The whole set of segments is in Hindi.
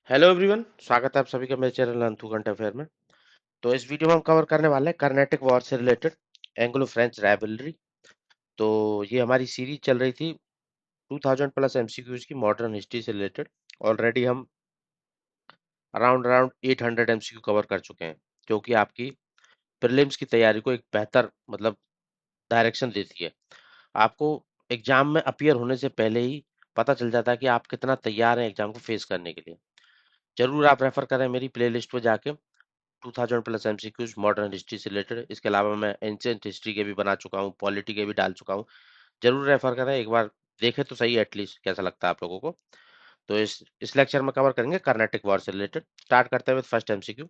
हेलो एवरीवन, स्वागत है आप सभी का मेरे चैनल अंतु घंटा अफेयर में। तो इस वीडियो में हम कवर करने वाले हैं कर्नाटिक वॉर से रिलेटेड एंग्लो फ्रेंच राइवलरी। तो ये हमारी सीरीज चल रही थी 2000 प्लस एमसीक्यूज की मॉडर्न हिस्ट्री से रिलेटेड। ऑलरेडी हम अराउंड अराउंड 800 एमसीक्यू कवर कर चुके हैं, जो कि आपकी प्रीलिम्स की तैयारी को एक बेहतर डायरेक्शन देती है। आपको एग्जाम में अपीयर होने से पहले ही पता चल जाता है कि आप कितना तैयार हैं एग्जाम को फेस करने के लिए। जरूर आप रेफर करें मेरी प्लेलिस्ट पर जाके 2000 प्लस एमसीक्यूज मॉडर्न हिस्ट्री से रिलेटेड। इसके अलावा मैं एंशिएंट हिस्ट्री के भी बना चुका हूँ, पॉलिटी के भी डाल चुका हूँ। जरूर रेफर करें, एक बार देखें तो सही एटलीस्ट कैसा लगता है आप लोगों को। तो इस लेक्चर में कवर करेंगे कर्नाटिक वॉर से रिलेटेड। स्टार्ट करते हैं with first MCQ.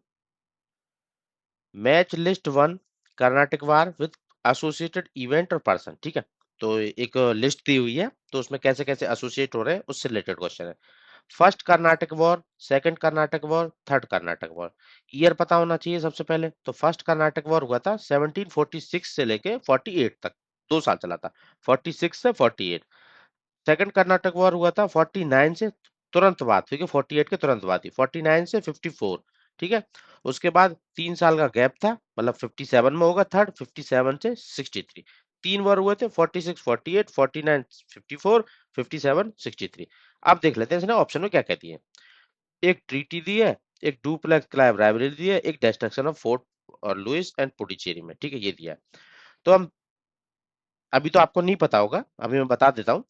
Match list one Carnatic war with associated event और पर्सन। ठीक है, तो एक लिस्ट दी हुई है, तो उसमें कैसे कैसे एसोसिएट हो रहे हैं उससे रिलेटेड क्वेश्चन है। First Karnataka war, second Karnataka war, third Karnataka war. Year पता होना चाहिए सबसे पहले। तो फर्स्ट कर्नाटक वॉर हुआ था 1746 से लेके 48 तक, 2 साल चला था, 46 से 48। सेकंड कर्नाटक वॉर हुआ था 49 से तुरंत बाद, ठीक है, 48 के तुरंत बाद ही, 49 से 54। ठीक है, उसके बाद 3 साल का गैप था, मतलब 57 में होगा थर्ड, 57 से 63। 3 वॉर हुए थे, 46 48, 49 54, 57 63। अब देख लेते हैं इसने ऑप्शन में क्या कहती है। एक ट्रीटी दी है, एक डुप्लेक्स क्लाइव राइवलरी दी है, एक डिस्ट्रक्शन ऑफ फोर्ट और लुइस एंड पुडुचेरी में। ठीक है, ये दिया है। तो हम अभी तो आपको नहीं पता होगा, अभी मैं बता देता हूँ।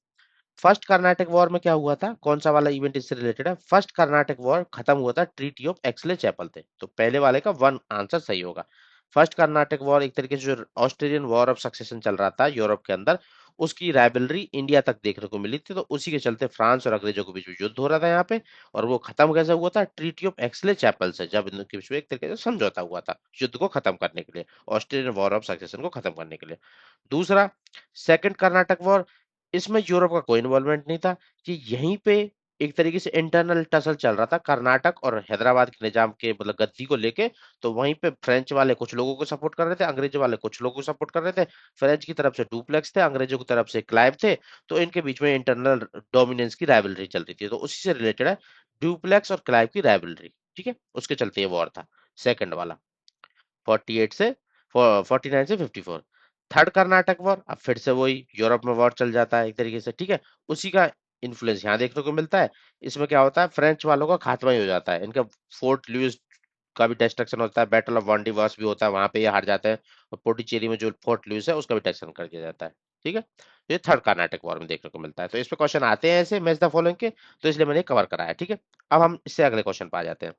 फर्स्ट कर्नाटक वॉर में क्या हुआ था, कौन सा वाला इवेंट इससे रिलेटेड है। फर्स्ट कर्नाटक वॉर खत्म हुआ था ट्रीटी ऑफ एक्सले चैपल थे, तो पहले वाले का वन आंसर सही होगा। फर्स्ट कर्नाटक वॉर एक तरीके से जो ऑस्ट्रेलियन वॉर ऑफ सक्सेशन चल रहा था यूरोप के अंदर, उसकी राइवलरी इंडिया तक देखने को मिली थी। तो उसी के चलते फ्रांस और अंग्रेजों के बीच में युद्ध हो रहा था यहाँ पे। और वो खत्म कैसे हुआ था, ट्रीटी ऑफ एक्सले चैपल से, जब इनके बीच में एक तरीके से समझौता हुआ था युद्ध को खत्म करने के लिए, ऑस्ट्रेलियन वॉर ऑफ सक्सेशन को खत्म करने के लिए। दूसरा, सेकंड कर्नाटक वॉर, इसमें यूरोप का कोई इन्वॉल्वमेंट नहीं था। कि यहीं पे एक तरीके से इंटरनल टसल चल रहा था कर्नाटक और हैदराबाद के निजाम के गद्दी को लेके। तो वहीं पे फ्रेंच वाले कुछ लोगों को सपोर्ट कर रहे थे, अंग्रेज वाले कुछ लोगों को सपोर्ट कर रहे थे। फ्रेंच की तरफ से डुप्लेक्स थे, अंग्रेजों की तरफ से क्लाइव थे। तो इनके बीच में इंटरनल डोमिनेंस की राइवलरी चल रही थी, तो उसी से रिलेटेड है डुप्लेक्स और क्लाइव की राइवलरी। ठीक है, उसके चलते ये वॉर था, सेकंड वाला, 48 से 49 से 54। थर्ड कर्नाटक वॉर, अब फिर से वही यूरोप में वॉर चल जाता है एक तरीके से। ठीक है, उसी का इन्फ्लुएंस यहाँ देखने को मिलता है। इसमें क्या होता है, फ्रेंच वालों का खात्मा ही हो जाता है, इनका फोर्ट लुइस का भी डिस्ट्रक्शन होता है, बैटल ऑफ वांडीवर्स भी होता है, वहां पे ये हार जाते हैं। और पोटिचेरी में जो फोर्ट लुइस है उसका भी डिस्ट्रक्शन कर दिया जाता है। ठीक है, तो ये थर्ड कर्नाटक वॉर में देखने को मिलता है। तो इस पे क्वेश्चन आते हैं ऐसे मैच द फॉलोइंग के, तो इसलिए मैंने कवर कराया। ठीक है, अब हम इससे अगले क्वेश्चन पे आ जाते हैं।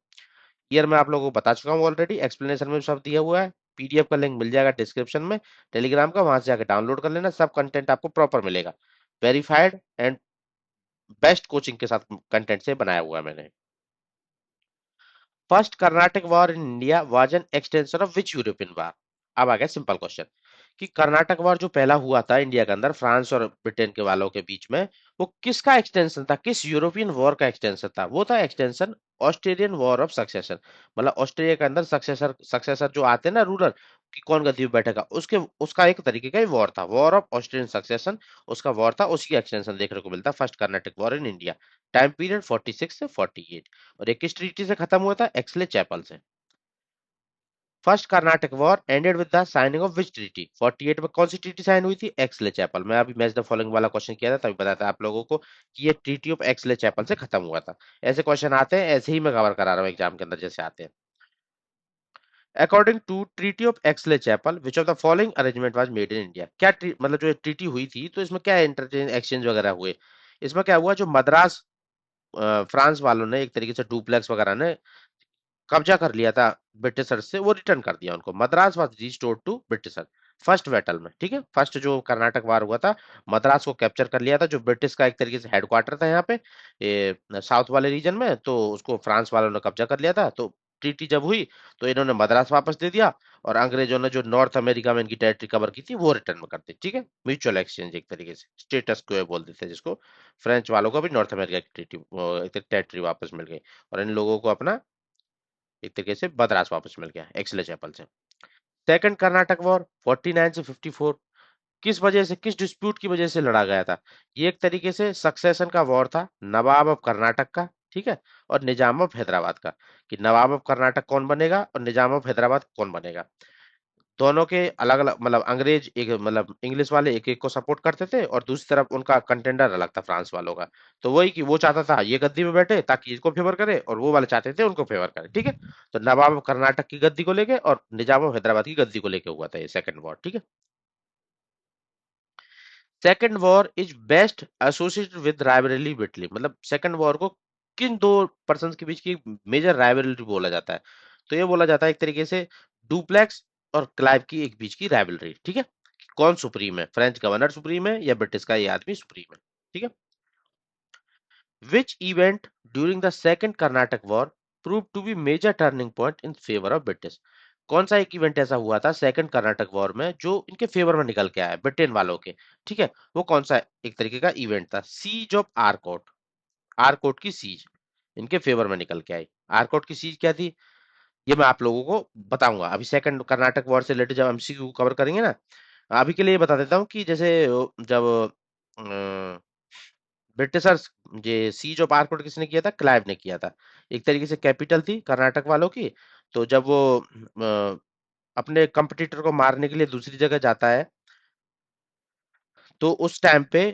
ईयर मैं आप लोगों को बता चुका हूँ ऑलरेडी, एक्सप्लेनेशन में सब दिया हुआ है। पीडीएफ का लिंक मिल जाएगा डिस्क्रिप्शन में, टेलीग्राम का, वहां से जाकर डाउनलोड कर लेना, सब कंटेंट आपको प्रॉपर मिलेगा, वेरीफाइड एंड बेस्ट कोचिंग के साथ कंटेंट से बनाया हुआ है मैंने। First Karnataka war in India was an extension of which European war. अब आ गया सिंपल क्वेश्चन कि कर्नाटक वॉर जो पहला हुआ था इंडिया के अंदर फ्रांस और ब्रिटेन के वालों के बीच में, वो किसका एक्सटेंशन था, किस यूरोपियन वॉर का एक्सटेंशन था। वो था extension Australian war of succession. मतलब ऑस्ट्रेलिया के अंदर सक्सेसर सक्सेसर जो आते हैं ना रूलर, कि कौन गद्दी पे बैठेगा, उसके उसका एक तरीके का ही वॉर था, वॉर ऑफ ऑस्ट्रेलियन सक्सेशन उसका वॉर था। उसी का एक्सटेंशन देखने को मिलता है first Karnataka war in India. Time period 46 से 48। और ये किस ट्रीटी से खत्म हुआ था, एक्सले चैपल से। First Karnataka war ended with the signing of which treaty, 48 में कौन सी ट्रीटी साइन हुई थी, एक्सले चैपल। मैं अभी मैच द फॉलोइंग वाला क्वेश्चन किया था तभी बताया था आप लोगों को कि ये ट्रीटी ऑफ एक्सले चैपल से खत्म हुआ था। ऐसे क्वेश्चन आते हैं, ऐसे ही मैं कवर करा रहा हूँ एग्जाम के अंदर जैसे आते हैं। According to treaty of Aix-la Chapelle which of the following arrangement was made in India. क्या मतलब जो ट्रीटी हुई थी तो इसमें क्या इंटरचेंज एक्सचेंज वगैरह हुए। इसमें क्या हुआ, जो मद्रास फ्रांस वालों ने एक तरीके से डुप्लेक्स वगैरह ने कब्जा कर लिया था ब्रिटिशर से, वो रिटर्न कर दिया उनको। Madras was restored to Britisher first battle में। ठीक है, फर्स्ट जो कर्नाटक वार हुआ था, मद्रास को कैप्चर कर लिया था, जो ब्रिटिश का एक तरीके से हेडक्वार्टर था यहाँ पे ये साउथ वाले रीजन में, तो उसको फ्रांस वालों ने कब्जा कर लिया था। तो ट्रीटी जब हुई तो इन्होंने मद्रास वापस दे दिया, और अंग्रेजों ने जो नॉर्थ अमेरिका में इनकी टेरिटरी कवर की थी वो रिटर्न में कर दी। ठीक है, म्यूचुअल एक्सचेंज एक तरीके से, स्टेटस क्वो बोल देते हैं जिसको। फ्रेंच वालों को भी नॉर्थ अमेरिका की टेरिटरी वापस मिल गई, और इन लोगों को अपना एक तरीके से मद्रास वापस मिल गया एक्सले चैपल से। सेकंड कर्नाटक वॉर 49 से 54, किस वजह से, किस डिस्प्यूट की वजह से लड़ा गया था। ये एक तरीके से सक्सेशन का वॉर था, नवाब ऑफ कर्नाटक का ठीक है, और निजाम ऑफ हैदराबाद का, कि नवाब ऑफ कर्नाटक कौन बनेगा और निजाम ऑफ हैदराबाद कौन बनेगा। दोनों के अलग अलग, मतलब अंग्रेज एक, मतलब इंग्लिश वाले एक एक को सपोर्ट करते थे और दूसरी तरफ उनका कंटेंडर अलग था फ्रांस वालों का। तो वही कि वो चाहता था ये गद्दी में बैठे ताकि इसको फेवर करे, और वो वाले चाहते थे उनको फेवर करे, ठीक है। तो नवाब ऑफ कर्नाटक की गद्दी को लेके और निजाम ऑफ हैदराबाद की गद्दी को लेके हुआ था ये सेकंड वॉर, ठीक है। Second war is best associated with rivalry Bitly, मतलब सेकंड वॉर को किन दो पर्सन के बीच की मेजर राइवलरी बोला जाता है। तो ये बोला जाता है एक तरीके से डुप्लेक्स और क्लाइव की एक बीच की राइवलरी, ठीक है। कौन सुप्रीम है, फ्रेंच गवर्नर सुप्रीम है या ब्रिटिश का ये आदमी सुप्रीम है, ठीक है। Which event during the second Karnataka war prove to be major turning point in favour of British. कौन सा एक इवेंट ऐसा हुआ था सेकंड कर्नाटक वॉर में जो इनके फेवर में निकल के आया ब्रिटेन वालों के, ठीक है। वो कौन सा एक तरीके का इवेंट था, सीज ऑफ आरकोट। आरकोट की सीज इनके फेवर में निकल के आई। आरकोट की सीज क्या थी, ये मैं आप लोगों को बताऊंगा अभी सेकंड कर्नाटक वॉर से रिलेटेड जब एमसीक्यू कवर करेंगे ना। अभी के लिए बता देता हूँ कि जैसे जब ब्रिटिशर्स, ये सीज ऑफ आर्कोट किसने किया था, क्लाइव ने किया था। एक तरीके से कैपिटल थी कर्नाटक वालों की। तो जब वो अपने कंपटीटर को मारने के लिए दूसरी जगह जाता है, तो उस टाइम पे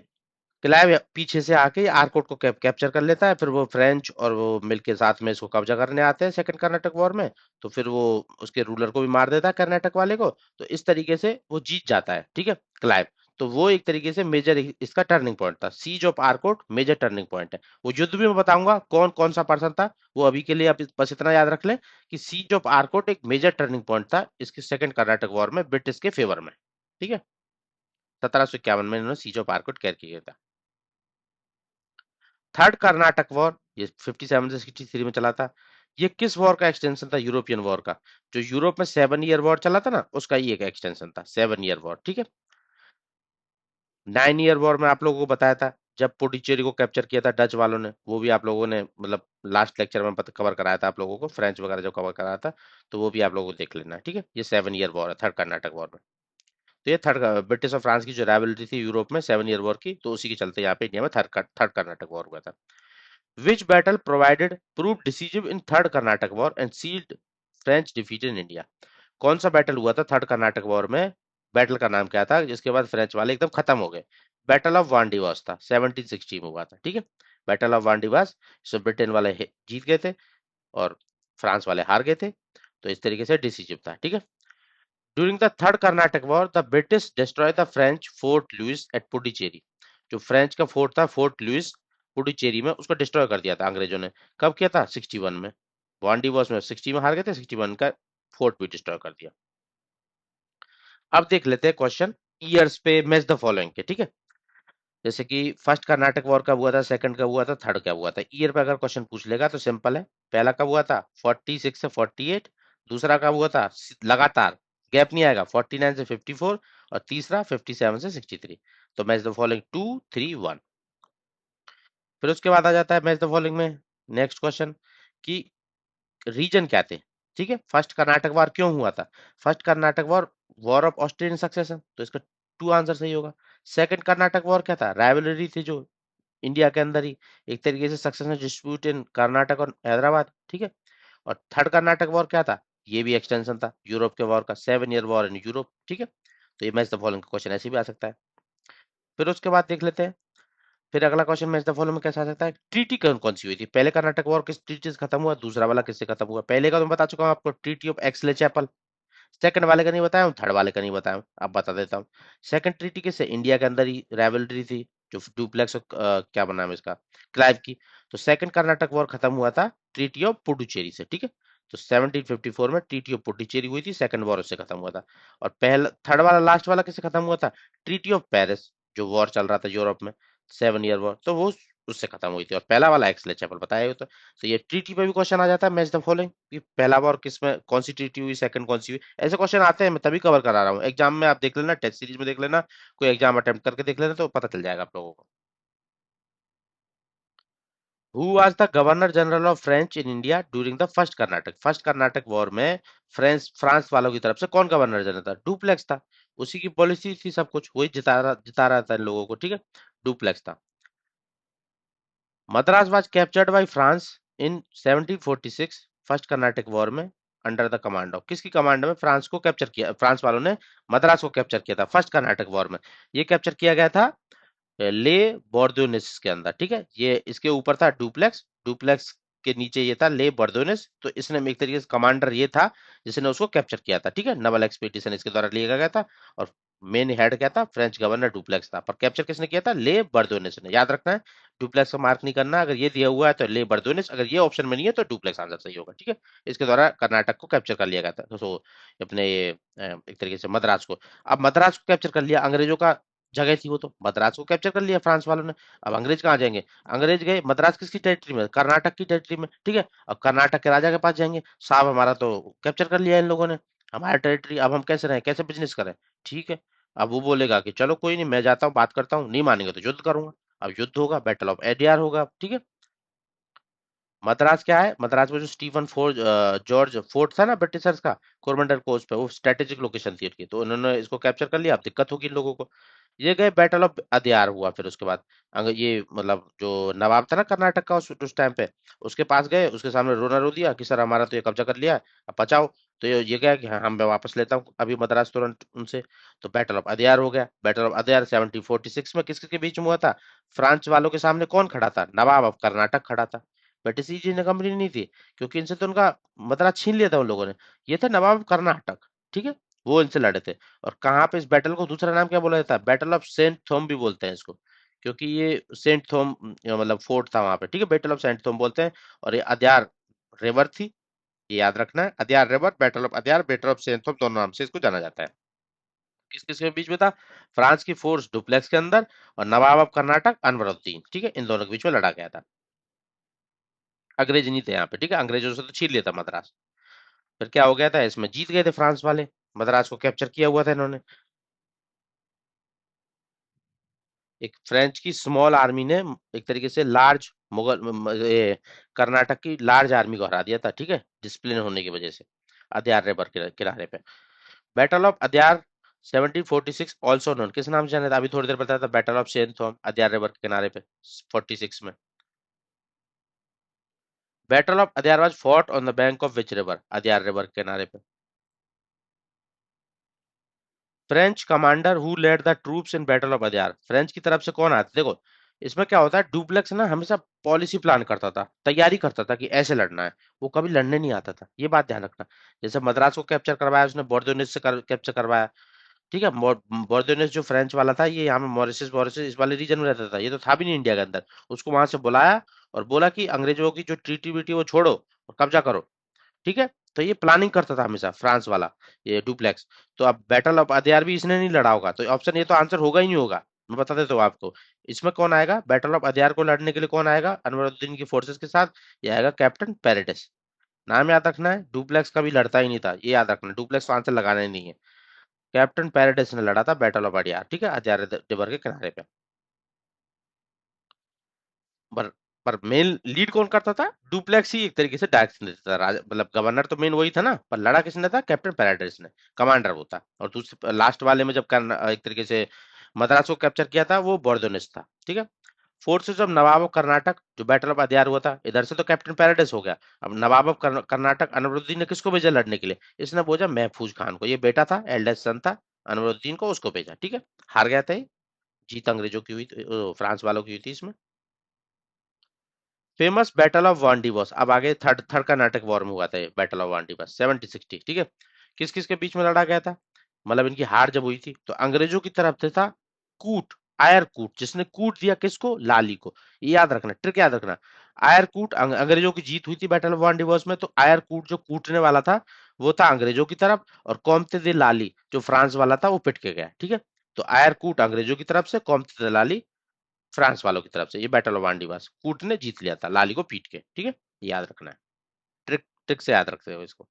क्लाइव पीछे से आके आर्कोट को कैप्चर कर लेता है। फिर वो फ्रेंच और वो मिलके साथ में इसको कब्जा करने आते हैं सेकंड कर्नाटक वॉर में। तो फिर वो उसके रूलर को भी मार देता है कर्नाटक वाले को। तो इस तरीके से वो जीत जाता है, ठीक है, क्लाइव। तो वो एक तरीके से मेजर इसका टर्निंग पॉइंट था, siege of Arcot major turning point है। वो युद्ध भी मैं बताऊंगा कौन कौन सा पर्सन था। वो अभी के लिए आप बस इतना याद रख लें कि सीज ऑफ आर्कोट एक मेजर टर्निंग पॉइंट था इसके सेकंड कर्नाटक वॉर में ब्रिटिश के फेवर में, ठीक है। 1751 में इन्होंने सीज ऑफ आर्कोट कैर किया था। थर्ड कर्नाटक वॉर, ये 57 से 63 में चला था। ये किस वॉर का एक्सटेंशन था, यूरोपियन वॉर का। जो यूरोप में 7 ईयर वॉर चला था ना, उसका ही एक एक्सटेंशन था 7 ईयर वॉर, ठीक है। 9 ईयर वॉर में आप लोगों को बताया था जब पुडुचेरी को कैप्चर किया था डच वालों ने, वो भी आप लोगों ने मतलब लास्ट लेक्चर में कवर कराया था आप लोगों को, फ्रेंच वगैरह जो कवर कराया था। तो वो भी आप लोगों को देख लेना है, ठीक है। ये 7 ईयर वॉर है थर्ड कर्नाटक वॉर में। तो ये थर्ड ब्रिटिश और फ्रांस की जो राइवलरी थी यूरोप में 7 ईयर वॉर की, तो उसी के चलते यहाँ पे इंडिया में थर्ड कर्नाटक वॉर हुआ था। Which battle provided proved decisive in Third Karnataka War and sealed French defeat in India? कौन सा बैटल हुआ था थर्ड कर्नाटक वॉर में, बैटल का नाम क्या था जिसके बाद फ्रेंच वाले एकदम खत्म हो गए। बैटल ऑफ वांडीवास था, 1760 में हुआ था, ठीक है। बैटल ऑफ वांडीवास, इसमें ब्रिटेन वाले जीत गए थे और फ्रांस वाले हार गए थे। तो इस तरीके से डिसीजिव था, ठीक है। During the third Karnataka war the British destroy the French fort Louis at Puducherry. जो फ्रेंच का फोर्ट था फोर्ट लुइस पुडुचेरी में, उसको डिस्ट्रॉय कर दिया था अंग्रेजों ने। कब किया था, 61 में। वांडी वॉस में 60 में हार गए थे, 61 का फोर्ट भी डिस्ट्रॉय कर दिया। अब देख लेते हैं क्वेश्चन ईयर्स पे मैच द फॉलोइंग के, ठीक है। जैसे कि फर्स्ट कर्नाटक वॉर कब हुआ था, सेकंड कब हुआ था, थर्ड कब हुआ था, ईयर पे अगर क्वेश्चन पूछ लेगा तो सिंपल है। पहला कब हुआ था 46 से 48। दूसरा कब हुआ था लगातार, गैप नहीं आएगा, 49 से 54। और तीसरा 57 से 63। तो मैच द फॉलोइंग 2 3 1। फिर उसके बाद आ जाता है मैच द फॉलोइंग में नेक्स्ट क्वेश्चन कि रीजन क्या थे, ठीक है। फर्स्ट कर्नाटक वार क्यों हुआ था, first Karnataka war war of Australian succession, तो इसका टू आंसर सही होगा। सेकंड कर्नाटक वॉर क्या था, राइवलरी थी जो इंडिया के अंदर ही, एक तरीके से सक्सेशन डिस्प्यूट इन कर्नाटक और हैदराबाद, ठीक है। और थर्ड कर्नाटक वॉर क्या था, ये भी एक्सटेंशन था यूरोप के वॉर का, 7 ईयर वॉर इन यूरोप, ठीक है। तो ये मैच द फॉलोइंग क्वेश्चन ऐसे भी आ सकता है। फिर उसके बाद देख लेते हैं, फिर अगला क्वेश्चन मैच द फॉलोइंग में कैसा आ सकता है, ट्रीटी कौन कौन सी हुई थी, पहले कर्नाटक वॉर किस ट्रीटी से खत्म हुआ, दूसरा वाला किससे खत्म हुआ। पहले का तो मैं बता चुका हूँ आपको, treaty of Aix-la chapel. Second वाले का नहीं बताया हूँ, थर्ड वाले का नहीं बताया हूँ, अब बता देता हूँ। सेकंड ट्रीटी किससे, इंडिया के अंदर ही राइवलरी थी जो डुप्लेक्स और क्या बना है इसका, क्लाइव की। तो सेकंड कर्नाटक वॉर खत्म हुआ था ट्रीटी ऑफ पुडुचेरी से, ठीक है। तो 1754 में ट्रीटी ऑफ पुडुचेरी हुई थी, सेकंड वॉर उससे खत्म हुआ था। और पहला थर्ड वाला लास्ट वाला किससे खत्म हुआ था, ट्रीटी ऑफ पेरिस, जो वॉर चल रहा था यूरोप में, 7 ईयर वॉर, तो वो उससे खत्म हुई थी। और पहला वाला एक्सले चैपल बताया हो तो ये ट्रीटी पे भी क्वेश्चन आ जाता है मैच द फॉलोइंग कि पहला वॉर किसमें कौन सी ट्रीटी हुई, सेकंड कौन सी हुई, ऐसे क्वेश्चन आते हैं, मैं तभी कवर करा रहा हूँ। एग्जाम में आप देख लेना, टेस्ट सीरीज में देख लेना, कोई एग्जाम अटेम्प्ट करके देख लेना, तो पता चल जाएगा आप लोगों को। Who was the governor general of French in India during the first Karnataka war में, फ्रांस वालों की तरफ से कौन गवर्नर जनरल था, डुप्लेक्स था। उसी की पॉलिसी थी सब कुछ, वही जिता रहा था इन लोगों को, ठीक है। डुप्लेक्स था। Madras was captured by France in 1746 first Carnatic war में अंडर द कमांड ऑफ, किसकी कमांड में फ्रांस को कैप्चर किया, फ्रांस वालों ने मद्रास को कैप्चर किया था फर्स्ट कर्नाटक वॉर में। ये कैप्चर किया गया था ले बोर्दोनिस के अंदर, ठीक है। ये इसके ऊपर था डुप्लेक्स, डुप्लेक्स के नीचे ये था ले बोर्दोनिस, तो इसने एक तरीके से कमांडर ये था जिसने उसको कैप्चर किया था, ठीक है। नवल एक्सपीडिशन इसके द्वारा लिया गया था, और मेन हेड क्या था, फ्रेंच गवर्नर डुप्लेक्स था, पर कैप्चर किसने किया था, ले बर्दोनिस ने। याद रखना है, डुप्लेक्स का मार्क नहीं करना, अगर ये दिया हुआ है तो ले बर्दोनिस, अगर ये ऑप्शन में नहीं है तो डुप्लेक्स आंसर सही होगा, ठीक है। इसके द्वारा कर्नाटक को कैप्चर कर लिया गया था, तो अपने ये एक तरीके से मद्रास को। अब मद्रास को कैप्चर कर लिया, अंग्रेजों का जगह थी वो, तो मद्रास को कैप्चर कर लिया फ्रांस वालों ने। अब अंग्रेज कहाँ जाएंगे, अंग्रेज गए मद्रास किसकी टेरिटरी में, कर्नाटक की टेरिटरी में, ठीक है। अब कर्नाटक के राजा के पास जाएंगे, साहब हमारा तो कैप्चर कर लिया इन लोगों ने, हमारा टेरिटरी, अब हम कैसे रहें, कैसे बिजनेस करें, ठीक है। अब वो बोलेगा कि चलो कोई नहीं, मैं जाता हूँ बात करता हूँ, नहीं मानेंगे तो युद्ध करूंगा। अब युद्ध होगा, बैटल ऑफ एडियार होगा, ठीक है। मद्रास क्या है, मद्रास में जो स्टीफन फोर्ट, जॉर्ज फोर्ट था ना ब्रिटिशर्स का, कोरमंडल कोस्ट पे, वो स्ट्रेटेजिक लोकेशन थी उनकी, तो उन्होंने इसको कैप्चर कर लिया। अब दिक्कत होगी इन लोगों को। ये गए, बैटल ऑफ अदियार हुआ, फिर उसके बाद ये मतलब जो नवाब था ना कर्नाटक का उस टाइम पे, उसके पास गए, उसके सामने रोना रो दिया कि सर हमारा तो ये कब्जा कर लिया है, अब बचाओ। तो ये गया कि हाँ हम मैं वापस लेता हूँ अभी मद्रास तुरंत उनसे। तो बैटल ऑफ अदियार हो गया। बैटल ऑफ अदियार 1746 में किस किसके बीच में हुआ था, फ्रांस वालों के सामने कौन खड़ा था, नवाब ऑफ कर्नाटक खड़ा था। ब्रिटिश ईस्ट इंडिया कंपनी नहीं थी, क्योंकि इनसे तो उनका मद्रास छीन लिया था उन लोगों ने। ये थे नवाब कर्नाटक, ठीक है, वो इनसे लड़े थे। और कहाँ पे इस बैटल को दूसरा नाम क्या बोला जाता है, बैटल ऑफ सेंट थॉम भी बोलते हैं इसको, क्योंकि ये सेंट थॉम मतलब फोर्ट था वहां पे, ठीक है, बैटल ऑफ सेंट थॉम बोलते हैं। और ये अद्यार रिवर थी, ये याद रखना है, Adyar river, battle of Adyar, battle of Saint Thome, दोनों नाम से इसको जाना जाता है। किस किस के बीच में था, फ्रांस की फोर्स डुप्लेक्स के अंदर, और नवाब ऑफ कर्नाटक अनवरुद्दीन, ठीक है, इन दोनों के बीच में लड़ा गया था। अंग्रेज नहीं थे यहाँ पे, ठीक है, अंग्रेजों से तो छीन लिया था मद्रास। फिर क्या हो गया था, इसमें जीत गए थे फ्रांस वाले, मद्रास को कैप्चर किया हुआ था इन्होंने। एक फ्रेंच की स्मॉल आर्मी ने एक तरीके से लार्ज मुगल कर्नाटक की लार्ज आर्मी को हरा दिया था, ठीक है, डिसिप्लिन होने की वजह से, अद्यार रिवर के किनारे पे। Battle of Adyar 1746 also known, किस नाम से जाना था, अभी थोड़ी देर बताया था, battle of Santhome, Adyar river के किनारे पे 46 में। Battle of Adyar was fought on the bank of which river, Adyar river के किनारे पे। French commander who led the troops in battle of Adyar, French की तरफ से कौन आते, देखो इसमें क्या होता है, डुप्लेक्स ना हमेशा पॉलिसी प्लान करता था, तैयारी करता था कि ऐसे लड़ना है, वो कभी लड़ने नहीं आता था, ये बात ध्यान रखना। जैसे मद्रास को कैप्चर करवाया उसने, बोर्डोनिस से कैप्चर करवाया, ठीक है। बोर्डोनिस जो फ्रेंच वाला था, ये यहाँ पे मॉरिशस मॉरिशस इस वाले रीजन में रहता था, ये तो था भी नहीं इंडिया के अंदर। उसको वहां से बुलाया और बोला कि अंग्रेजों की जो ट्रीटी वीटी वो छोड़ो और कब्जा करो, ठीक है। तो ये प्लानिंग करता था हमेशा फ्रांस वाला, ये डुप्लेक्स। तो अब बैटल ऑफ अदयार भी इसने नहीं लड़ा होगा, तो ऑप्शन ये तो आंसर होगा ही नहीं होगा। मैं बता देता हूँ आपको, इसमें कौन आएगा, बैटल ऑफ अदयार को लड़ने के लिए कौन आएगा अनवरुद्दीन की फोर्सेस के साथ, ये आएगा कैप्टन पेरेडिस। नाम याद रखना है, डुप्लेक्स कभी लड़ता ही नहीं था, ये याद रखना, डुप्लेक्स को आंसर लगाना ही नहीं है। कैप्टन पेरेडिस ने लड़ा था बैटल ऑफ अडयार, ठीक है, अदयार रिवर के किनारे पे। पर पर मेन लीड कौन करता था, डुप्लेक्स ही एक तरीके से डायरेक्शन देता था, मतलब गवर्नर तो मेन वही था ना, पर लड़ा किसने था, कैप्टन पैराडाइस ने, कमांडर वो था। और दूसरे लास्ट वाले में जब एक तरीके से मद्रास को कैप्चर किया था, वो बोर्डोनिस था, ठीक है। Forces of Nawab of Karnataka, जो बैटल ऑफ अद्यार हुआ था, इधर से तो कैप्टन पैराडाइस हो गया। अब नवाब ऑफ कर्नाटक अनवरुद्दीन ने किसको भेजा लड़ने के लिए, इसने भेजा महफूज खान को, ये बेटा था, एल्डेस्ट सन था अनवरुद्दीन को, उसको भेजा, ठीक है। हार गया था ये, जीत अंग्रेजों की हुई फ्रांस वालों की हुई थी इसमें। फेमस बैटल ऑफ वांडीवर्स, अब आगे थर्ड थर्ड कर्नाटक वॉर में हुआ था ये बैटल ऑफ वांडीवर्स 1760, ठीक है। किस किस के बीच में लड़ा गया था, मतलब इनकी हार जब हुई थी तो अंग्रेजों की तरफ से था कूट, आयर कूट, जिसने कूट दिया किसको, लाली को। ये याद रखना, ट्रिक याद रखना। आयर कूट, अंग्रेजों की जीत हुई थी बैटल ऑफ वांडीवर्स में, तो आयर कूट जो कूटने वाला था वो था अंग्रेजों की तरफ, और कॉम्ते दे लाली जो फ्रांस वाला था वो पिट के गया, ठीक है। तो आयर कूट अंग्रेजों की तरफ से, कॉम्ते दे लाली फ्रांस वालों की तरफ से, ये बैटल ऑफ वांडीवास, कूट ने जीत लिया था लाली को पीट के, ठीक है, याद रखना है, ट्रिक ट्रिक से याद रखते हो इसको।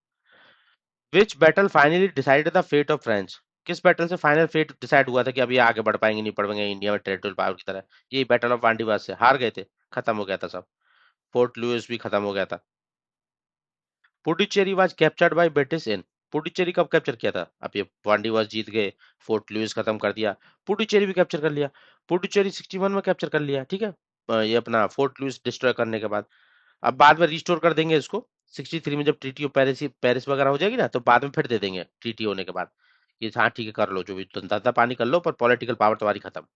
Which battle finally decided the fate of French, किस बैटल से फाइनल फेट डिसाइड हुआ था कि अभी आगे बढ़ पाएंगे नहीं बढ़ पाएंगे इंडिया में टेरिटोरियल पावर की तरह, ये बैटल ऑफ वांडीवास से हार गए थे, खत्म हो गया था सब, फोर्ट लुइस भी खत्म हो गया था। Puducherry was captured by British in, Puducherry कब कैप्चर किया था, अब ये वांडीवास जीत गए, फोर्ट लुइस खत्म कर दिया, पुडुचेरी भी कैप्चर कर लिया, पुडुचेरी 61 में कैप्चर कर लिया, ठीक है। ये अपना फोर्ट लुइस डिस्ट्रॉय करने के बाद। अब बाद में रिस्टोर कर देंगे इसको 63 में, जब ट्रीटी ऑफ पेरिस पेरिस वगैरह हो जाएगी ना, तो बाद में फिर दे देंगे ट्रीटी होने के बाद कि हाँ ठीक है कर लो जो भी धंधा पानी कर लो, पर पॉलिटिकल पावर तुम्हारी खत्म।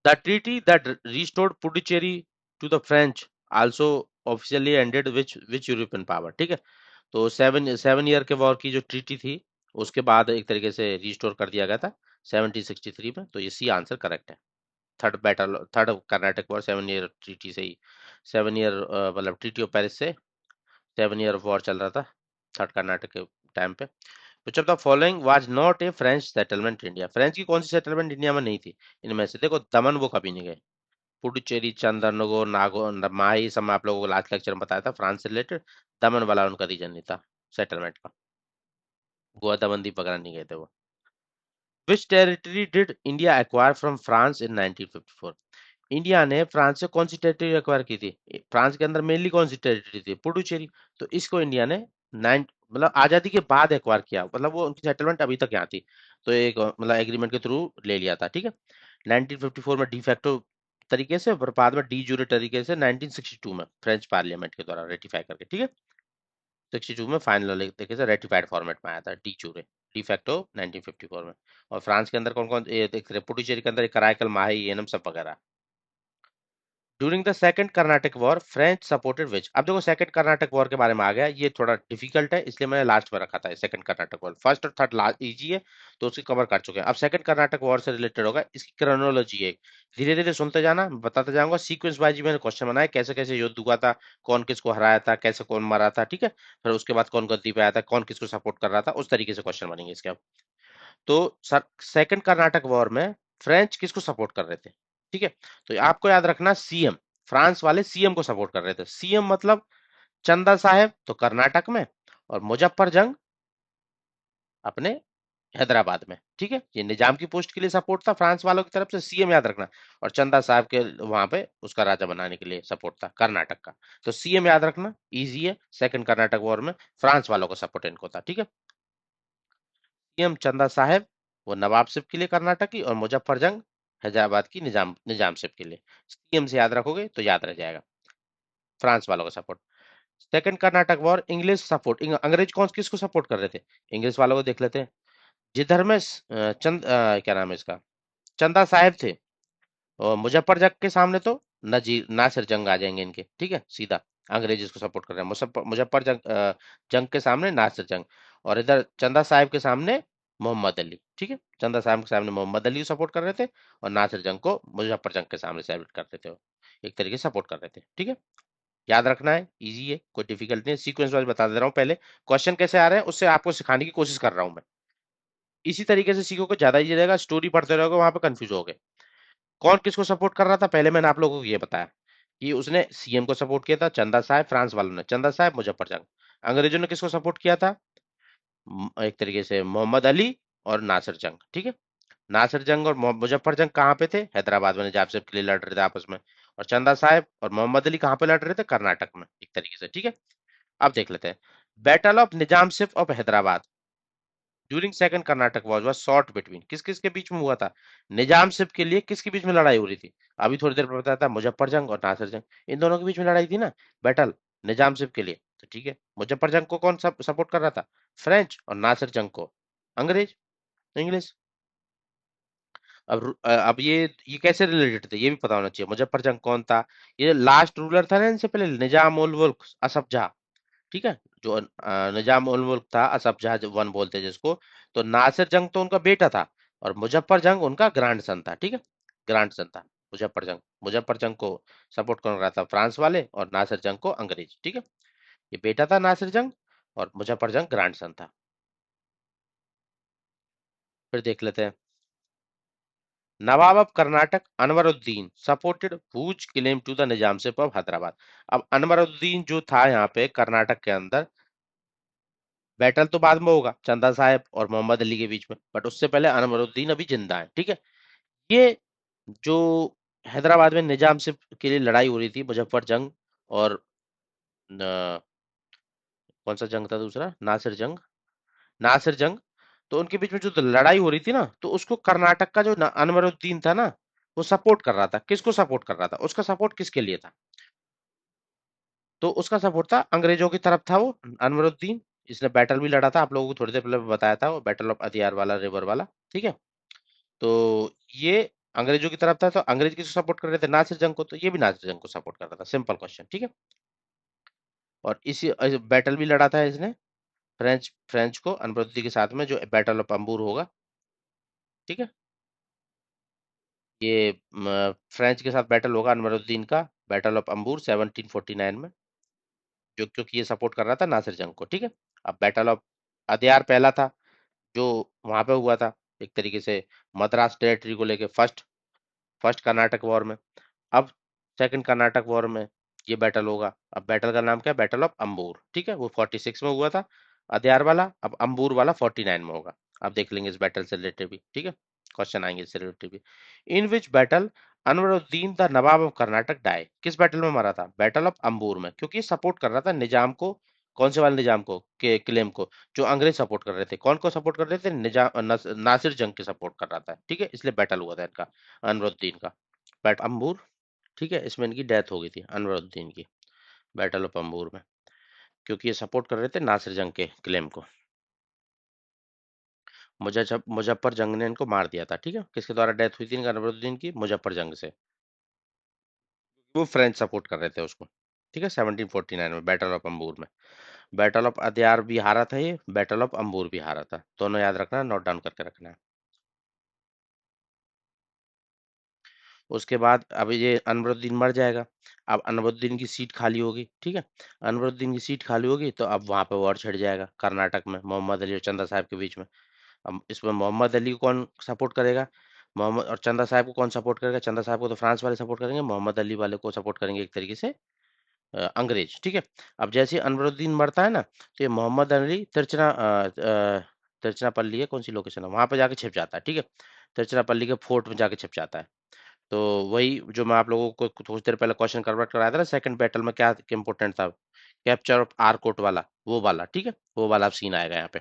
The treaty that restored Puducherry to the French also officially ended which European power, ठीक है। तो सेवन सेवन ईयर के वॉर की जो ट्रीटी थी, उसके बाद एक तरीके से रिस्टोर कर दिया गया था 1763 में। तो ये सी आंसर करेक्ट है। Third Karnataka war 7 year treaty से ही, 7 ईयर मतलब ट्रीटी ऑफ पेरिस से 7 ईयर वॉर चल रहा था थर्ड कर्नाटक के टाइम पे। विच of the following was not a French settlement India, French की कौन सी सेटलमेंट इंडिया में नहीं थी? इनमें से देखो, दमन वो कभी नहीं गए, पुडुचेरी, चंद्रनगो, नागो, माही सब मैं आप लोगों को लास्ट लेक्चर में बताया था फ्रांस से रिलेटेड। दमन वाला उनका रीजन नहीं था सेटलमेंट का, गोवा दमन द्वीप वगैरह नहीं गए थे वो। Which territory did India acquire from France in 1954, India ने फ्रांस से कौन सी टेरिटरी एक्वायर की थी? फ्रांस के अंदर मेनली कौन सी टेरिटरी थी? पुडुचेरी। तो इसको इंडिया ने नाइन मतलब आजादी के बाद एक्वायर किया, मतलब वो उनकी सेटलमेंट अभी तक यहाँ थी। तो एक मतलब एग्रीमेंट के थ्रू ले लिया था, ठीक है। 1954 में डिफैक्टो तरीके से, और बाद में डी जूरे तरीके से 1962 में फ्रेंच पार्लियामेंट के द्वारा रेटिफाई करके, ठीक है। 62 में फाइनल तरीके से रेटिफाइड फॉर्मेट में आया था डी जूरे, डिफैक्टो 1954 में। और फ्रांस के अंदर कौन कौन, पुडुचेरी के अंदर कराइकल, माही, एनम सब वगैरह। During the second Karnataka war French supported which, अब देखो सेकंड कर्नाटक वॉर के बारे में आ गया, ये थोड़ा डिफिकल्ट है इसलिए मैंने लास्ट में रखा था सेकंड कर्नाटक वॉर। फर्स्ट और थर्ड लास्ट इजी है, तो उसकी कवर कर चुके हैं। अब सेकंड कर्नाटक वॉर से रिलेटेड होगा, इसकी क्रोनोलॉजी है, धीरे धीरे सुनते जाना, बताते जाऊंगा सीक्वेंस वाइज। मैंने क्वेश्चन बनाया कैसे कैसे युद्ध हुआ था, कौन किसको हराया था, कैसे कौन मरा था, ठीक है। फिर उसके बाद कौन गद्दी पे आया था, कौन किसको सपोर्ट कर रहा था, उस तरीके से क्वेश्चन बनेंगे इसके। तो सर सेकंड कर्नाटक वॉर में फ्रेंच किसको सपोर्ट कर रहे थे, ठीक है। तो आपको याद रखना सीएम, फ्रांस वाले सीएम को सपोर्ट कर रहे थे। सीएम मतलब चंदा साहेब तो कर्नाटक में, और मुजफ्फर जंग अपने हैदराबाद में, ठीक है। ये निजाम की पोस्ट के लिए सपोर्ट था फ्रांस वालों की तरफ से, सीएम याद रखना। और चंदा साहब के वहां पे उसका राजा बनाने के लिए सपोर्ट था कर्नाटक का। तो सीएम याद रखना, इजी है। सेकंड कर्नाटक वॉर में फ्रांस वालों का सपोर्ट इनको था, ठीक है। सीएम चंदा साहेब वो नवाब सिप के लिए कर्नाटक की, और मुजफ्फर जंग हैदराबाद की निजाम सिप के लिए। सीएम से याद रखोगे तो याद रह जाएगा, फ्रांस वालों का support. Second Karnataka war English support, अंग्रेज कौन किसको सपोर्ट कर रहे थे? इंग्लिश वालों को देख लेते हैं। जिधर में क्या नाम है इसका, चंदा साहेब थे, और मुजफ्फर जंग के सामने तो नजीर नासिर जंग आ जाएंगे इनके, ठीक है सीधा। अंग्रेज इसको सपोर्ट कर रहे हैं, मुजफ्फर जंग जंग के सामने नासिर जंग, और इधर चंदा साहिब के सामने मोहम्मद अली, ठीक है। चंदा साहब के सामने मोहम्मद अली सपोर्ट कर रहे थे, और नासिर जंग को मुजफ्फर जंग के सामने सेलिब्रेट करते थे, एक तरीके से सपोर्ट कर रहे थे, ठीक है। याद रखना है, इजी है, कोई डिफिकल्ट नहीं है। सीक्वेंस वाइज बता दे रहा हूँ, पहले क्वेश्चन कैसे आ रहे हैं उससे आपको सिखाने की कोशिश कर रहा हूँ मैं। इसी तरीके से सीखोगे ज्यादा इजी रहेगा, स्टोरी पढ़ते रहोगे वहां पे कंफ्यूज होगे। कौन किसको सपोर्ट कर रहा था, पहले मैंने आप लोगों को ये बताया कि उसने सीएम को सपोर्ट किया था चंदा साहब, फ्रांस वालों ने चंदा साहब मुजफ्फर जंग। अंग्रेजों ने किसको सपोर्ट किया था? एक तरीके से मोहम्मद अली और नासिर जंग, ठीक है। नासिर जंग और मुजफ्फर जंग कहाँ पे थे? हैदराबाद में निजाम साहब के लिए लड़ रहे थे आपस में। और चंदा साहब और मोहम्मद अली कहाँ पे लड़ रहे थे? कर्नाटक में, एक तरीके से, ठीक है। अब देख लेते हैं, battle of Nizam ship of Hyderabad during second Karnataka war was short between, किस किस के बीच में हुआ था? निजाम सिप के लिए किसके बीच में लड़ाई हो रही थी? अभी थोड़ी देर पहले बताया था, मुजफ्फर जंग और नासिर जंग, इन दोनों के बीच में लड़ाई थी ना, बैटल निजाम सिप के लिए। तो ठीक है, मुजफ्फर जंग को कौन सपोर्ट कर रहा था? फ्रेंच, और नासिर जंग को अंग्रेज, इंग्लिश। अब ये कैसे रिलेटेड थे ये भी पता होना चाहिए। मुजफ्फर जंग कौन था? ये लास्ट रूलर था ना इनसे पहले, निजाम उल मुल्क असफ जहाँ, ठीक है। जो निजाम उल मुल्क था, असफ जहाँ वन बोलते हैं जिसको। तो नासिर जंग तो उनका बेटा था, और मुजफ्फर जंग उनका ग्रैंड सन था, ठीक है। ग्रैंड सन था मुजफ्फर जंग को सपोर्ट कर रहा था फ्रांस वाले, और नासिर जंग को अंग्रेज, ठीक है। ये बेटा था नासिर जंग, और मुजफ्फर जंग ग्रैंड सन था। फिर देख लेते हैं, Nawab of Carnatic Anwaruddin supported whose claim to the Nizamship of Hyderabad. अब अनवरुद्दीन जो था यहाँ पे कर्नाटक के अंदर, बैटल तो बाद में होगा चंदा साहब और मोहम्मद अली के बीच में, बट उससे पहले अनवरुद्दीन अभी जिंदा है, ठीक है। ये जो हैदराबाद में निजाम से के लिए लड़ाई हो रही थी, मुजफ्फर जंग और कौन सा जंग था दूसरा, नासिर जंग। तो उनके बीच में जो लड़ाई हो रही थी ना, तो उसको कर्नाटक का जो अनवरुद्दीन था ना, वो सपोर्ट कर रहा था, किसको सपोर्ट कर रहा था, उसका सपोर्ट किसके लिए था, तो उसका सपोर्ट था अंग्रेजों की तरफ था वो अनवरुद्दीन। इसने बैटल भी लड़ा था, आप लोगों को थोड़ी देर पहले बताया था, वो बैटल ऑफ अदियार वाला, रिवर वाला, ठीक है। तो ये अंग्रेजों की तरफ था, तो अंग्रेज किसको सपोर्ट कर रहे थे, नासिर जंग को, तो ये भी नासिर जंग को सपोर्ट कर रहा था, सिंपल क्वेश्चन, ठीक है। और इसी बैटल भी लड़ा था इसने फ्रेंच फ्रेंच को अनवरुद्दीन के साथ में, जो बैटल ऑफ अंबूर होगा, ठीक है। ये फ्रेंच के साथ बैटल होगा अनवरुद्दीन का, बैटल ऑफ अंबूर 1749 में, जो क्योंकि ये सपोर्ट कर रहा था नासिर जंग को, ठीक है। अब बैटल ऑफ अदियार पहला था, जो वहां पे हुआ था एक तरीके से मद्रास टेरिटरी को लेके, फर्स्ट फर्स्ट कर्नाटक वॉर में। अब सेकंड कर्नाटक वॉर में ये बैटल होगा, अब बैटल का नाम क्या है, बैटल ऑफ अंबूर, ठीक है, वो 46 में हुआ था अदियार वाला, अब अंबूर वाला 49 में होगा। अब देख लेंगे इस बैटल से रिलेटेड भी, ठीक है, क्वेश्चन आएंगे इससे रिलेटेड भी। In which battle Anwaruddin the Nawab of Carnatic die, किस बैटल में मरा था, बैटल ऑफ अंबूर में, क्योंकि सपोर्ट कर रहा था निजाम को, कौन से वाले निजाम को, के क्लेम को, जो अंग्रेज सपोर्ट कर रहे थे, कौन को सपोर्ट कर रहे थे, निजाम नासिर जंग के सपोर्ट कर रहा था, ठीक है, इसलिए बैटल हुआ था इनका अनवरुद्दीन का, बैट अंबूर, ठीक है, इसमें इनकी डेथ हो गई थी अनवरुद्दीन की, बैटल ऑफ अंबूर में, क्योंकि ये सपोर्ट कर रहे थे नासिर जंग के क्लेम को। मुजफ्फर जंग ने इनको मार दिया था, ठीक है, किसके द्वारा डेथ हुई थी इनका अनवरुद्दीन की, मुजफ्फर जंग से, वो फ्रेंच सपोर्ट कर रहे थे उसको, ठीक है, 1749 में बैटल ऑफ अंबूर में। बैटल ऑफ अदयार भी हारा था ये, बैटल ऑफ अंबूर भी हारा था, दोनों याद रखना, नोट डाउन करके रखना है। उसके बाद अब ये अनवरुद्दीन मर जाएगा, अब अनवरुद्दीन की सीट खाली होगी, ठीक है, अनवरुद्दीन की सीट खाली होगी, तो अब वहां पे वॉर छिड़ जाएगा कर्नाटक में मोहम्मद अली और चंदा साहब के बीच में। अब इसमें मोहम्मद अली को कौन सपोर्ट करेगा, मोहम्मद और चंदा साहब को कौन सपोर्ट करेगा, चंदा साहब को तो फ्रांस वाले सपोर्ट करेंगे, मोहम्मद अली वाले को सपोर्ट करेंगे एक तरीके से अंग्रेज, ठीक है। अब जैसे ही अनवरुद्दीन मरता है ना, तो ये मोहम्मद अली तिरचनापल्ली है, कौन सी लोकेशन है, वहां पे जाके छिप जाता है, ठीक है, तिरचनापल्ली के फोर्ट में जाके छिप जाता है। तो वही जो मैं आप लोगों को थोड़ी देर पहले क्वेश्चन कन्वर्ट कराया था ना, सेकंड बैटल में क्या इंपॉर्टेंट था, कैप्चर ऑफ आरकोट वाला, वो वाला, ठीक है, वो वाला सीन आएगा यहाँ पे।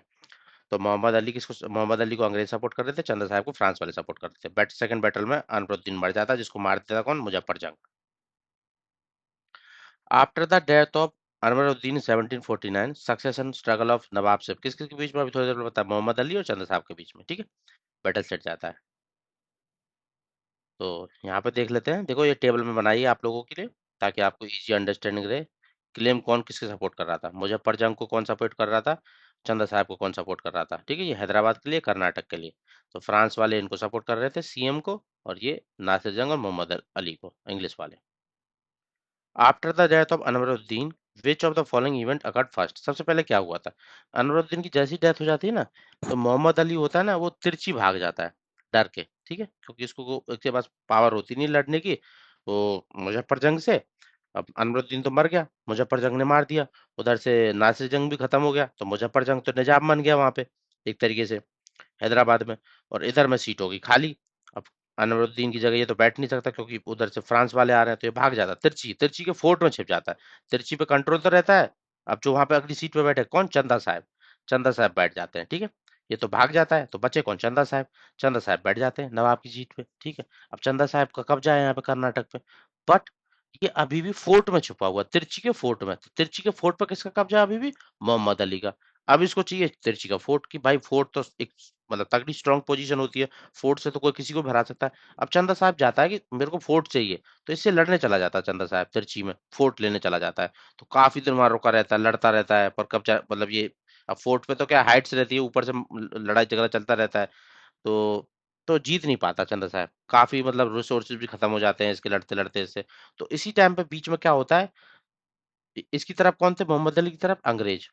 तो मोहम्मद अली को अंग्रेज सपोर्ट कर रहे थे, चंदा साहब को फ्रांस वाले सपोर्ट कर रहे थे, सेकंड बैटल में अनवरुद्दीन मर जाता है, जिसको मार देता था कौन, Muzaffar Jung. After the death of Anwaruddin 1749 succession struggle of Nawabship, किस किस के बीच में, अभी थोड़ी देर में बता, मोहम्मद अली और चंदा साहब के बीच में, ठीक है, बैटल सेट जाता है। तो यहाँ पे देख लेते हैं, देखो ये टेबल में बनाई है आप लोगों के लिए, ताकि आपको इजी अंडरस्टैंडिंग रहे। क्लेम कौन किसके सपोर्ट कर रहा था, मुजफ्फर जंग को कौन सपोर्ट कर रहा था, चंदा साहब को कौन सपोर्ट कर रहा था, ठीक है, ये हैदराबाद के लिए, कर्नाटक के लिए। तो फ्रांस वाले इनको सपोर्ट कर रहे थे, सीएम को, और ये नासिर जंग और मोहम्मद अली को, इंग्लिश वाले। After the death of Anwaruddin which of the following event occurred first, सबसे पहले क्या हुआ था, अनवरुद्दीन की जैसी डेथ हो जाती है ना, तो मोहम्मद अली होता है ना, वो तिरछी भाग जाता है डर के, ठीक है, क्योंकि इसके पास पावर होती नहीं लड़ने की, वो मुजफ्फर जंग से। अब अनवरुद्दीन तो मर गया, मुजफ्फर जंग ने मार दिया, उधर से नासिर जंग भी खत्म हो गया, तो मुजफ्फर जंग तो निजाम बन गया वहां पे एक तरीके से हैदराबाद में, और इधर में सीट होगी खाली। अब अनवरुद्दीन की जगह ये तो बैठ नहीं सकता, क्योंकि उधर से फ्रांस वाले आ रहे हैं, तो ये भाग जाता है तिरछी, तिरछी के फोर्ट में छिप जाता है, तिरछी पे कंट्रोल तो रहता है। अब जो वहां पे अगली सीट पे बैठे कौन, चंदा साहब, चंदा साहब बैठ जाते हैं, ठीक है, ये तो भाग जाता है, तो बचे कौन, चंदा साहब, चंदा साहब बैठ जाते हैं नवाब की सीट पे, ठीक है। अब चंदा साहब का कब्जा है यहाँ पे कर्नाटक पे, बट ये अभी भी फोर्ट में छुपा हुआ है, तिरछी के फोर्ट में, तो तिरछी के फोर्ट पर किसका कब्जा है अभी भी, मोहम्मद अली का। अब इसको चाहिए तिरछी का फोर्ट, की भाई फोर्ट तो एक मतलब तगड़ी स्ट्रांग पोजीशन होती है, फोर्ट से तो कोई किसी को भी हरा सकता है। अब चंदा साहब जाता है कि मेरे को फोर्ट चाहिए, तो इससे लड़ने चला जाता है चंदा साहब, तिरछी में फोर्ट लेने चला जाता है। तो काफी दिन वहां रुका रहता है, लड़ता रहता है, पर कब मतलब ये, अब फोर्ट पे तो क्या हाइट्स रहती है, ऊपर से लड़ाई झगड़ा चलता रहता है, तो जीत नहीं पाता चंदा साहब, काफी मतलब रिसोर्सेज भी खत्म हो जाते हैं इसके लड़ते लड़ते इससे। तो इसी टाइम पे बीच में क्या होता है, इसकी तरफ कौन थे, मोहम्मद अली की तरफ अंग्रेज।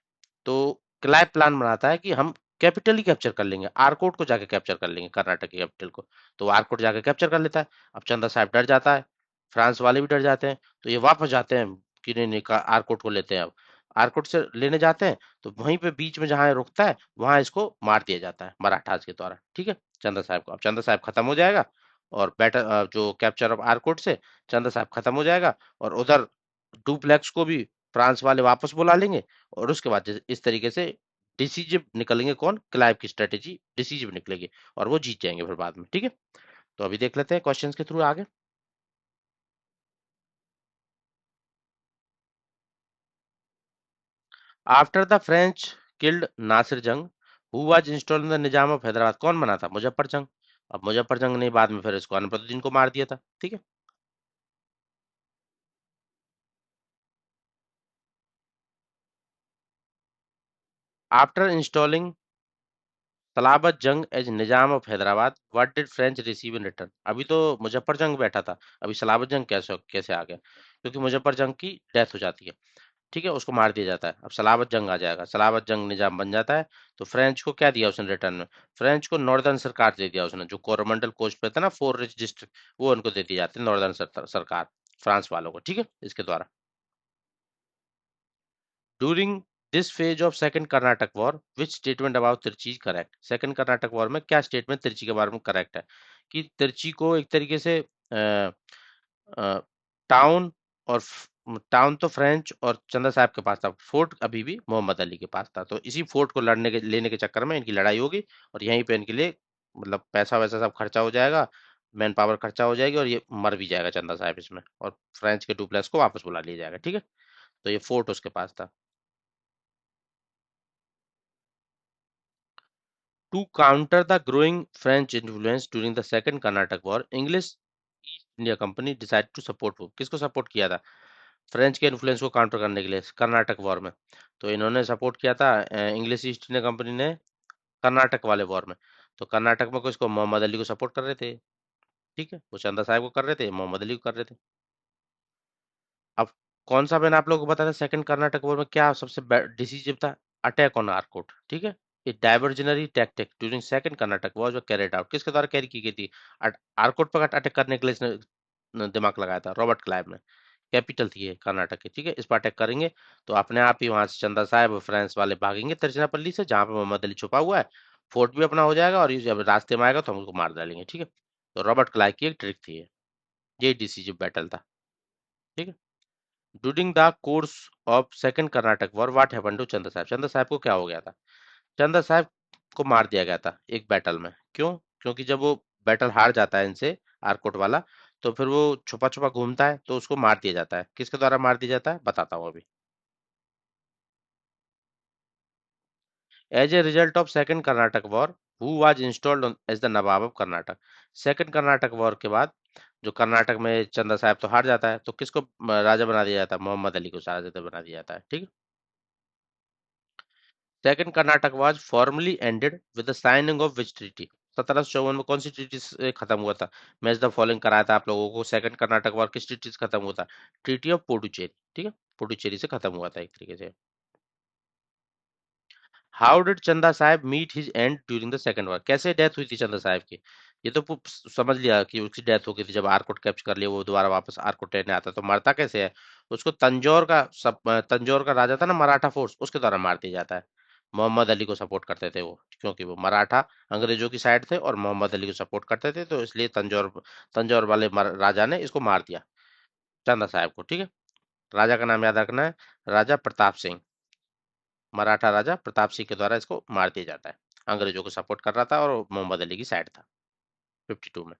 तो क्लाइव प्लान बनाता है कि हम कैपिटल ही कैप्चर कर लेंगे, आरकोट को जाके कैप्चर कर लेंगे, कर्नाटक की कैपिटल को। तो आरकोट जाके कैप्चर कर लेता है। अब चंदा साहब डर जाता है, फ्रांस वाले भी डर जाते हैं, तो ये वापस जाते हैं कि नहीं नहीं, आरकोट को लेते हैं। अब आरकोट से लेने जाते हैं, तो वहीं पे बीच में जहां ये रुकता है, वहां इसको मार दिया जाता है मराठास के द्वारा, ठीक है, चंदा साहब को। अब चंदा साहब खत्म हो जाएगा, और बैटर जो कैप्चर ऑफ आरकोट से चंदा साहब खत्म हो जाएगा, और उधर डुप्लेक्स को भी फ्रांस वाले वापस बुला लेंगे, और उसके बाद इस तरीके से डिसीजिव निकलेंगे, कौन, क्लाइव की स्ट्रेटेजी डिसीजिव निकलेगी, और वो जीत जाएंगे फिर बाद में, ठीक है। तो अभी देख लेते हैं क्वेश्चंस के थ्रू आगे। After the French killed Nasir Jung, who was installed in the Nizam of Hyderabad, कौन बना था? मुजफ्फर जंग। अब मुजफ्फर जंग ने बाद में फिर इसको अनपतुद्दीन को मार दिया था, ठीक है। After installing Salabat Jung as Nizam of Hyderabad, what did French receive in return? अभी तो मुजफ्फर जंग बैठा था, अभी सलाबत जंग कैसे कैसे आ गया? क्योंकि मुजफ्फर जंग की डेथ हो जाती है, ठीक है, उसको मार दिया जाता है। अब सलाबत जंग आ जाएगा, सलाबत जंग निजाम बन जाता है। तो फ्रेंच को क्या दिया उसने रिटर्न में? फ्रेंच को नॉर्दर्न सरकार दे दिया उसने, जो कोरोमंडल कोस्ट पे था ना, 4 रिच डिस्ट्रिक्ट, वो उनको दे दी जाती है, नॉर्दर्न सरकार, फ्रांस वालों को, ठीक है, इसके द्वारा। During this phase of second Karnataka war, which statement about Trichy is correct? Second Karnataka war में क्या स्टेटमेंट तिरची के बारे में करेक्ट है? कि तिरची को एक तरीके से टाउन और टाउन तो फ्रेंच और चंदा साहब के पास था, फोर्ट अभी भी मोहम्मद अली के पास था। तो इसी फोर्ट को लड़ने के लेने के चक्कर में इनकी लड़ाई होगी, और यहीं पे इनके लिए मतलब पैसा वैसा सब खर्चा हो जाएगा, मैन पावर खर्चा हो जाएगी, और ये मर भी जाएगा चंदा साहब इसमें, और फ्रेंच के डुप्लेक्स को वापस बुला लिया जाएगा, ठीक है। तो ये फोर्ट उसके पास था। To counter the growing French influence during the Second Carnatic War, English East India Company decided to support who? किसको सपोर्ट किया था फ्रेंच के इन्फ्लुएंस को काउंटर करने के लिए कर्नाटक वॉर में? तो इन्होंने सपोर्ट किया था इंग्लिश ईस्ट इंडिया कंपनी ने, कर्नाटक वाले वॉर में। तो कर्नाटक में किसको? मोहम्मद अली को सपोर्ट कर रहे थे, ठीक है, वो चंदा साहब को कर रहे थे, मोहम्मद अली को कर रहे थे। अब कौन सा मैंने आप लोगों को बताया था सेकंड कर्नाटक वॉर में क्या सबसे डिसीजिव था? अटैक ऑन आर्कोट, ठीक है। ये diversionary tactic during second Karnataka war जो कैरिड आउट, किसके द्वारा कैरी की गई थी? आर्कोट पर अटैक करने के लिए इसने दिमाग लगाया था, रॉबर्ट क्लाइव ने। कैपिटल थी ये कर्नाटक की, ठीक है, इस पर अटैक करेंगे तो अपने आप ही वहां से चंदा साहब और फ्रांस वाले भागेंगे तिरचिनापल्ली से, जहां पे मोहम्मद अली छुपा हुआ है। फोर्ट भी अपना हो जाएगा, और ये जब रास्ते में आएगा तो हम उसको मार डालेंगे, ठीक है। तो रॉबर्ट क्लाइव की एक ट्रिक थी ये डिसीजिव बैटल था, ठीक है। During the course of second Karnataka war, what happened to Chanda Sahib? चंदा साहब को क्या हो गया था? चंदा साहब को मार दिया गया था एक बैटल में। क्यों? क्योंकि जब वो बैटल हार जाता है इनसे, आरकोट वाला, तो फिर वो छुपा छुपा घूमता है, तो उसको मार दिया जाता है। किसके द्वारा मार दिया जाता है बताता हूँ अभी। As a result of second Karnataka war, who was installed as the Nawab of Karnataka? Second Karnataka war के बाद जो कर्नाटक में चंदा साहब तो हार जाता है, तो किसको राजा बना दिया जाता है? मोहम्मद अली को राजा बना दिया जाता है, ठीक है। Second Karnataka was formally ended with the signing of which treaty? 1754 में कौन सी ट्रीटी से खत्म हुआ था? मैच द फॉलोइंग कराया था आप लोगों को, सेकंड कर्नाटक वार किस ट्रीटी से खत्म हुआ था? ट्रीटी ऑफ पुडुचेरी, ठीक है, पुडुचेरी से खत्म हुआ था एक तरीके से। How did Chanda Sahib meet his end during the second war? कैसे डेथ हुई थी चंदा साहब की? ये तो समझ लिया कि उसकी डेथ हो गई थी जब आरकोट कैप्चर कर लिया, वो दोबारा वापस आरकोट लेने आता, तो मरता कैसे है? उसको तंजौर का तंजौर का राजा था ना, मराठा फोर्स, उसके द्वारा मार दिया जाता है। मोहम्मद अली को सपोर्ट करते थे वो, क्योंकि वो मराठा अंग्रेजों की साइड थे और मोहम्मद अली को सपोर्ट करते थे, तो इसलिए तंजौर तंजौर वाले राजा ने इसको मार दिया, चंदा साहब को, ठीक है। राजा का नाम याद रखना है, राजा प्रताप सिंह, मराठा राजा प्रताप सिंह के द्वारा इसको मार दिया जाता है। अंग्रेजों को सपोर्ट कर रहा था और मोहम्मद अली की साइड था 52 में।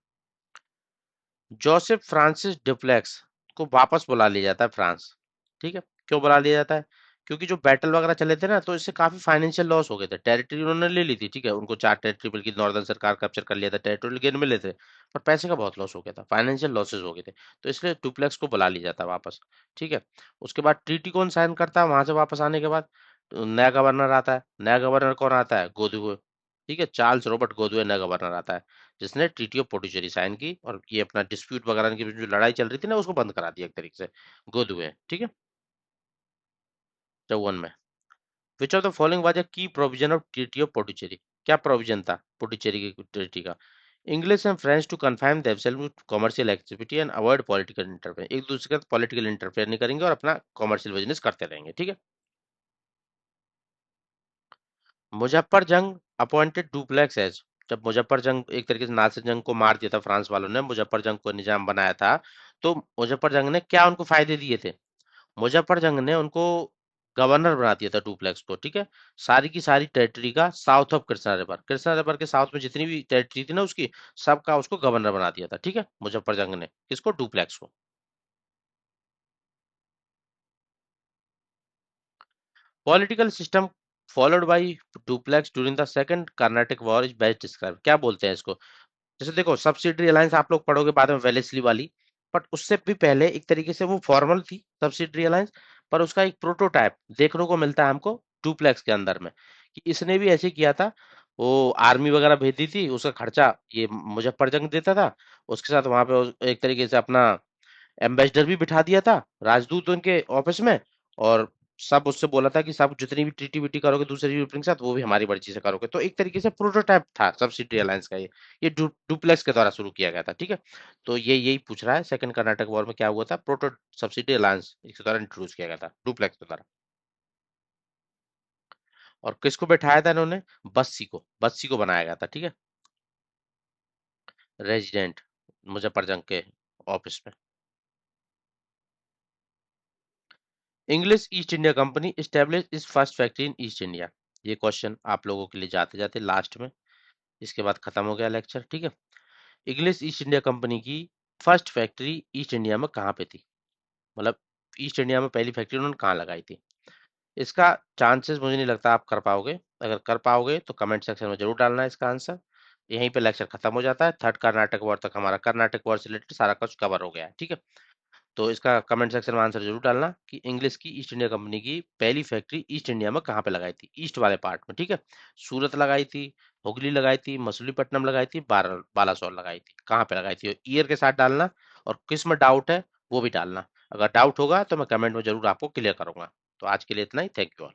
जोसेफ फ्रांसिस डुप्लेक्स को वापस बुला लिया जाता है फ्रांस, ठीक है। क्यों बुला लिया जाता है? क्योंकि जो बैटल वगैरह चले थे ना, तो इससे काफी फाइनेंशियल लॉस हो गए थे, टेरिटरी उन्होंने ले ली थी, ठीक है, उनको 4 टेरिटरी बल्कि नॉर्दर्न सरकार कैप्चर कर लिया था, टेरिटोरियल गेन मिले थे, पर पैसे का बहुत लॉस हो गया था, फाइनेंशियल लॉसेस हो गए थे। तो इसलिए डुप्लेक्स को बुला लिया जाता है वापस, ठीक है। उसके बाद ट्रीटी कौन साइन करता है वहां से वापस आने के बाद? तो नया गवर्नर आता है। नया गवर्नर कौन आता है? गोदुए, ठीक है, चार्ल्स रॉबर्ट गोदुए नया गवर्नर आता है, जिसने ट्रीटी ऑफ पोंडिचेरी साइन की, और ये अपना डिस्प्यूट वगैरह की जो लड़ाई चल रही थी ना, उसको बंद करा दिया एक तरीके से, गोदुए, ठीक है, 54 में। Which of the following was a key provision of treaty of Pondicherry? क्या प्रोविजन था पोंडिचेरी की ट्रीटी का? English and French to confine themselves with commercial activity and avoid political interference, एक दूसरे के साथ पॉलिटिकल इंटरफेयर नहीं करेंगे और अपना कमर्शियल बिजनेस करते रहेंगे, ठीक है। मुजफ्फर जंग अपॉइंटेड डुप्लेक्स एज, जब मुजफ्फर जंग एक तरीके से नासिर जंग को मार दिया था फ्रांस वालों ने, मुजफ्फर जंग को निजाम बनाया था, तो मुजफ्फर जंग ने क्या उनको फायदे दिए थे? मुजफ्फर जंग ने उनको गवर्नर बना दिया था डुप्लेक्स को, ठीक है। सारी की सारी टेरिटरी का साउथ ऑफ कृष्णा रिवर के साउथ में जितनी भी टेरिटरी थी ना उसकी, सबका उसको गवर्नर बना दिया था, ठीक है, मुजफ्फर जंग ने, किसको, डुप्लेक्स को। Political system followed by duplex during the second Carnatic war is best describe, क्या बोलते हैं इसको। जैसे देखो सब्सिडरी अलायंस आप लोग पढ़ोगे बाद में वेलेस्ली वाली, बट उससे भी पहले एक तरीके से वो फॉर्मल थी सब्सिडरी अलायंस, पर उसका एक प्रोटोटाइप देखने को मिलता है हमको डुप्लेक्स के अंदर में, कि इसने भी ऐसे किया था। वो आर्मी वगैरह भेज दी थी, उसका खर्चा ये मुजफ्फर जंग देता था, उसके साथ वहां पे एक तरीके से अपना एम्बेसडर भी बिठा दिया था, राजदूत उनके ऑफिस में। और सब उससे बोला था कि सब जितनी भी ट्रीटी विटी करोगे दूसरे यूरोपियन के साथ वो भी हमारी मर्जी से करोगे, तो एक तरीके से प्रोटोटाइप था सब्सिडी अलायंस का ये डुप्लेक्स के द्वारा शुरू किया गया था, ठीक है। तो ये यही पूछ रहा है सेकंड कर्नाटक वॉर में क्या हुआ था, प्रोटो सब्सिडी अलायंस इसके द्वारा इंट्रोड्यूस किया गया था डुप्लेक्स के द्वारा। और किसको बैठाया था इन्होंने, बस्सी को बनाया गया था, ठीक है, रेजिडेंट मुजफ्फर जंग के ऑफिस में। English east India company establish is first factory in east India, ये क्वेश्चन आप लोगों के लिए जाते जाते लास्ट में, इसके बाद खत्म हो गया लेक्चर, ठीक है। इंग्लिश ईस्ट इंडिया कंपनी की फर्स्ट फैक्ट्री ईस्ट इंडिया में कहाँ पे थी, मतलब ईस्ट इंडिया में पहली फैक्ट्री उन्होंने कहाँ लगाई थी। इसका चांसेस मुझे नहीं लगता आप कर पाओगे, अगर कर पाओगे तो कमेंट सेक्शन में जरूर डालना इसका आंसर। यहीं पे लेक्चर खत्म हो जाता है, थर्ड कर्नाटक वॉर तक हमारा कर्नाटक वॉर से रिलेटेड सारा कुछ कवर हो गया है, ठीक है। तो इसका कमेंट सेक्शन में आंसर जरूर डालना कि इंग्लिश की ईस्ट इंडिया कंपनी की पहली फैक्ट्री ईस्ट इंडिया में कहाँ पे लगाई थी, ईस्ट वाले पार्ट में, ठीक है। सूरत लगाई थी, हुगली लगाई थी, मछलीपट्टनम लगाई थी, बालासोर लगाई थी, कहाँ पे लगाई थी ईयर के साथ डालना। और किस में डाउट है वो भी डालना, अगर डाउट होगा तो मैं कमेंट में जरूर आपको क्लियर करूंगा। तो आज के लिए इतना ही, थैंक यू।